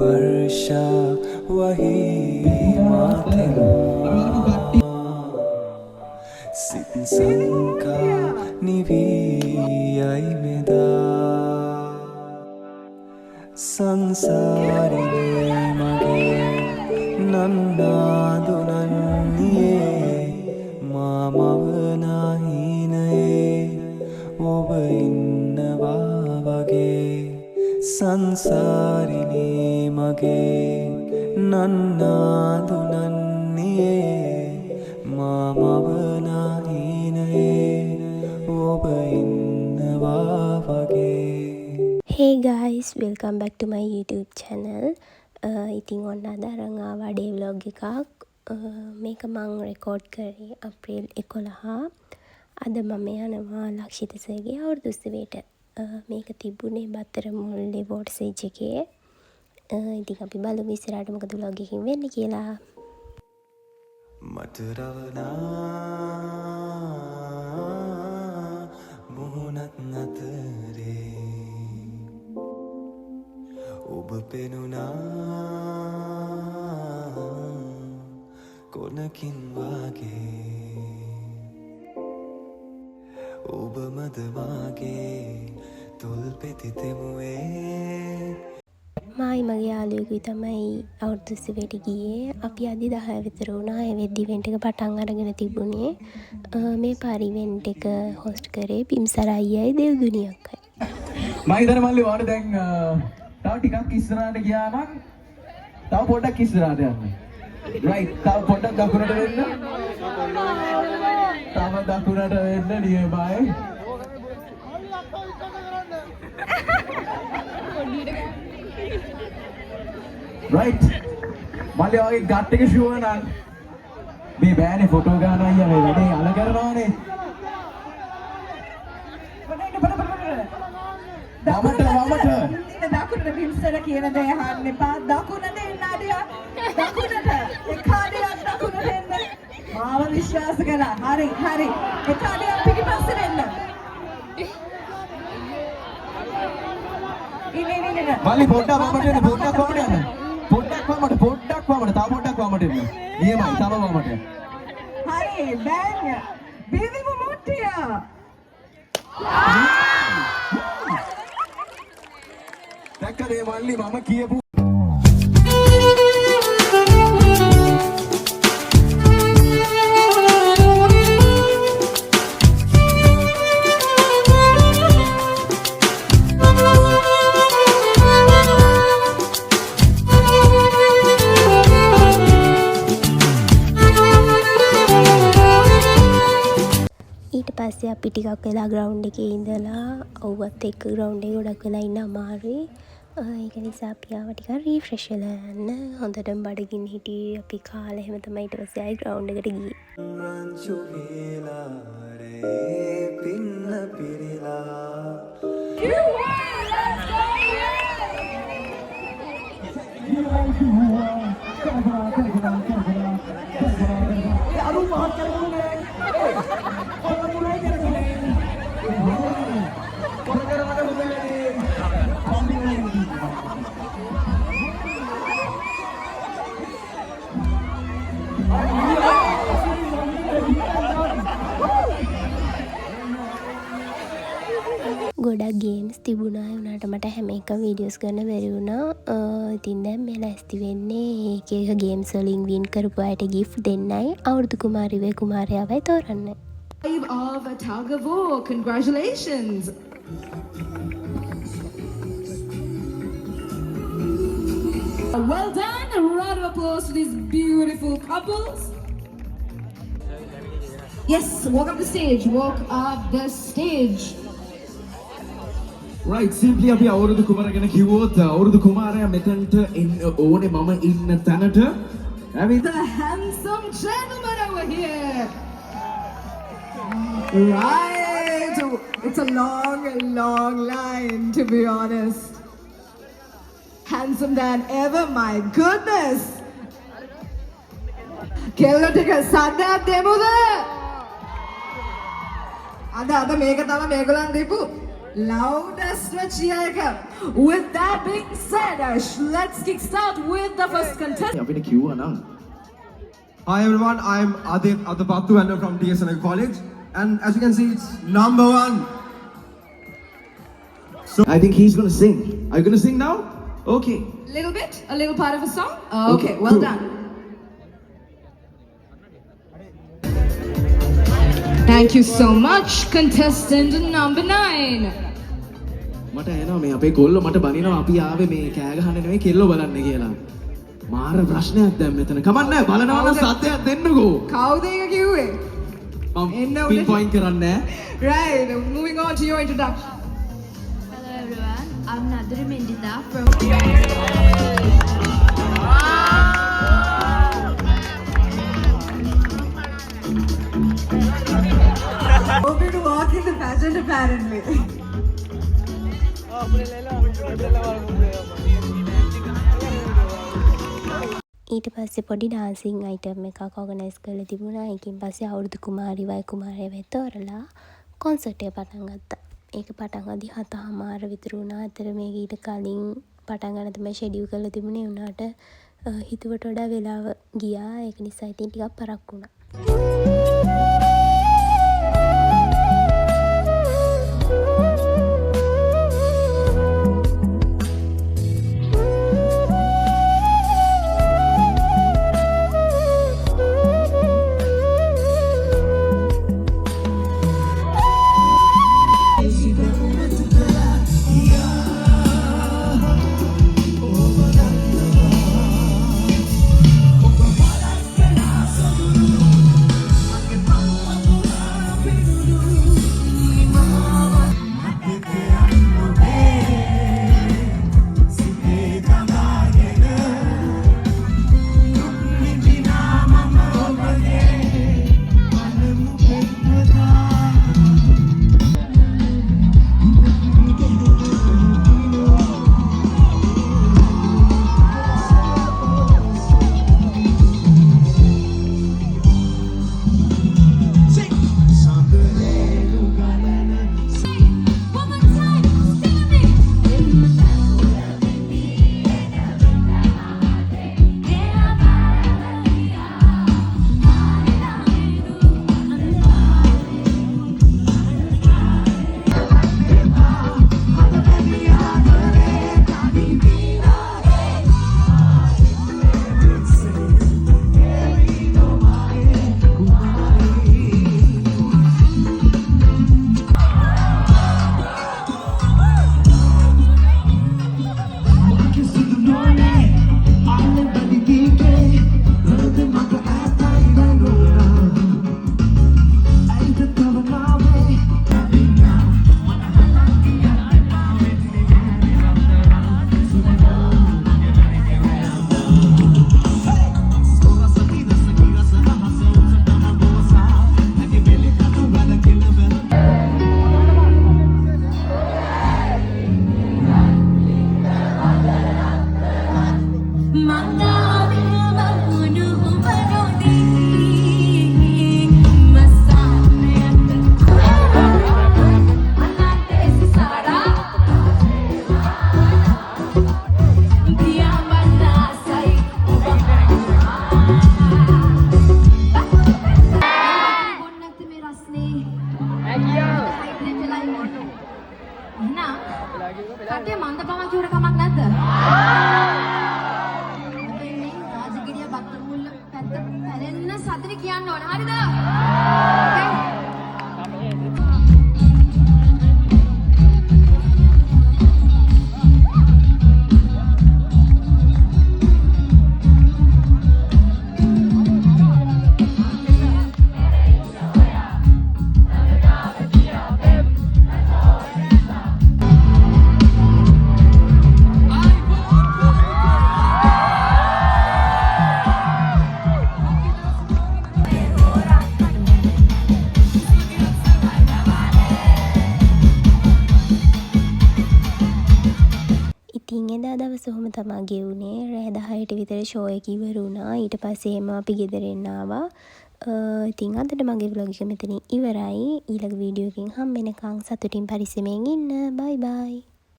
वर्षा वही माथे सिंसंका निभियाई मेदा संसारिने मगे नन्नादुनन्निये मामवनाहीनये ඔබ ඉන්නවා වගේ සංසාරිනේ මගේ නන්නාදුනන්නියේ මාමවනාහිනයේ ඔබ ඉන්නවා වගේ. Hey guys, welcome back to my YouTube channel. ඉතින් ඔන්න අද අරන් ආවා ඩේ vlog එකක්. මේක මම රෙකෝඩ් කරේ අප්‍රේල් 11. අද මම යනවා ලක්ෂිත සර්ගේ අවුරුදු උත්සවයට. මේක තිබුණේ බත්තර මුල්ලේ වෝට්සේජ් එකේ. ඉතින් අපි බලමු ඉස්සරහට මොකද vlog එකකින් වෙන්නේ කියලා. මතරවනා මුහුණත් නතරේ ඔබ පෙනුණා කොනකින් වාගේ ඔබ මද වාගේ තොල් පෙති තෙමුවේ. මායි මගේ යාළුවෙකුයි තමයි අවුරුදු උත්සවයට ගියේ. අපි අද 10 විතර වුණා. ඒ වෙද්දි ඉවෙන්ට් එක පටන් අරගෙන තිබුණේ. මේ පාර ඉවෙන්ට් එක හොස්ට් කරේ බිම්සර අයියයි දෙව්දුනි අක්කයි. මම හිතන්නේ මල්ලි ඔයාලට දැන් තව ටිකක් ඉස්සරහට ගියා නම් තව පොඩ්ඩක් ඉස්සරහට යන්න. රයිට්. තව පොඩ්ඩක් දකුණට වෙන්න. තව දකුණට වෙන්න nearby. රයිට්. මල්ලි ඔයගේ ගට් එක ෂුවර් නම් මේ බෑනේ ෆොටෝ ගන්න අයියා මේ වැඩේ අල කරනවානේ. වමට දකුණට බිම්සර කියන දේ අහන්න එපා. දකුණට එන්න අඩියක්. දකුණට එකාඩියක් දකුණට එන්න. මාව විශ්වාස කළා. හරි. එකාඩියක් පිටිපස්සට එන්න. ඉන්නේ. මල්ලි පොඩ්ඩක් වමට එන්න. පොඩ්ඩක් වමට එන්න. තව පොඩ්ඩක් වමට එන්න. නියමයි. තව වමට. හරි. බෑන්. බිවිම මුට්ටිය. දැක්කද මල්ලි මම කියපු ඊට පස්සේ අපි ටිකක් වෙලා ග්‍රවුන්ඩ් එකේ ඉඳලා ඔව්වත් එක්ක ග්‍රවුන්ඩ් එකේ ගොඩක් වෙලා ඉන්න අමාරුයි. ඒක නිසා අපි ආව ටිකක් රීෆ්‍රෙෂ් වෙලා යන්න. හොඳටම බඩගින්න හිටියේ අපි කාලා එහෙම තමයි ඊට පස්සේ ආයි ග්‍රවුන්ඩ් එකට ගියේ. රංචු වේලා රේ පින්න පිරিলা ගොඩක් ගේම්ස් තිබුණා. ඒ වුණාට මට හැම එකම වීඩියෝස් ගන්න බැරි වුණා. ඉතින් දැන් මේ ලැස්ති වෙන්නේ එක එක ගේම්ස් වලින් වින් කරපු අයට gift දෙන්නයි අවුරුදු කුමාරිවේ කුමාරයාවයි තෝරන්න. Of a tug of war. Congratulations. Well done. A round of applause to these beautiful couples. Yes, walk up the stage. Walk up the stage. right simply අපි අවුරුදු කුමාර ගැන කිව්වොත් අවුරුදු කුමාරයා මෙතනට එන්න ඕනේ මම ඉන්න තැනට. The handsome gentleman over here. Right. It's a long line, to be honest. Handsome than ever, my goodness. Kello tika sadda demuda. Ada මේක තමයි මේගොල්ලන් දීපු Loudest cheer. With that being said, let's kickstart with the first contestant. අපිට කිව්වා නම් Hi everyone, I'm Adit Adapattu and I'm from DSNA College, and as you can see, it's number 1. I think he's gonna sing. Are you gonna sing now? Okay. Little bit, a little part of a song. Okay, Okay, well cool. done. Thank you so much, contestant number 9. මට එනවා මේ අපේ කොල්ලෝ මට බනිනවා අපි ආවේ මේ කෑ ගහන්න නෙමෙයි කෙල්ලෝ බලන්න කියලා. මාර ප්‍රශ්නයක් දැන් මෙතන. කමක් නැහැ බලනවා නම් සත්‍යයක් දෙන්නකෝ. කවුද ඒක කිව්වේ? මම එන්න උඩට. පින් පොයින්ට් කරන්නේ නැහැ. Right, moving on to your introduction. Hello everyone, I'm Nadri Mendita from Hoping to walk in the pageant apparently. ඊට පස්සේ පොඩි ඩාන්සිං අයිටම් එකක් ඕගනයිස් කරලා තිබුණා. ඒකෙන් පස්සේ අවුරුදු කුමාරිවයි කුමාරයවයි තෝරලා කොන්සර්ට් එක පටන් ගත්තා. ඒක පටන් ගදී 7:00 විතර වුණා. අතර මේක ඊට කලින් පටන් ගන්න තමයි ෂෙඩියුල් කරලා තිබුණේ. උනාට හිතුවට වඩා වෙලාව ගියා. ඒක නිසා ඉතින් ටිකක් පරක් වුණා. කට්ටිය මන්ද පමන් කියුවට කමක් නැද්ද? මෙන්නේ රාජගිරිය බත්තර මුල්ල පැත්ත පැලෙන්න සතර කියන්න ඕන. හරිද? ඉතින් එදා දවස ඔහොම තමා ගෙවුනේ. රෑ 10ට විතර ෂෝ එක ඉවර වුණා. ඊට පස්සේ එම අපි ගෙදර එන්න ආවා. ඉතින් අදට මගේ vlog එක මෙතනින් ඉවරයි. ඊළඟ වීඩියෝ එකකින් හම්බ වෙනකන් සතුටින් පරිස්සමෙන් ඉන්න. බයි බයි.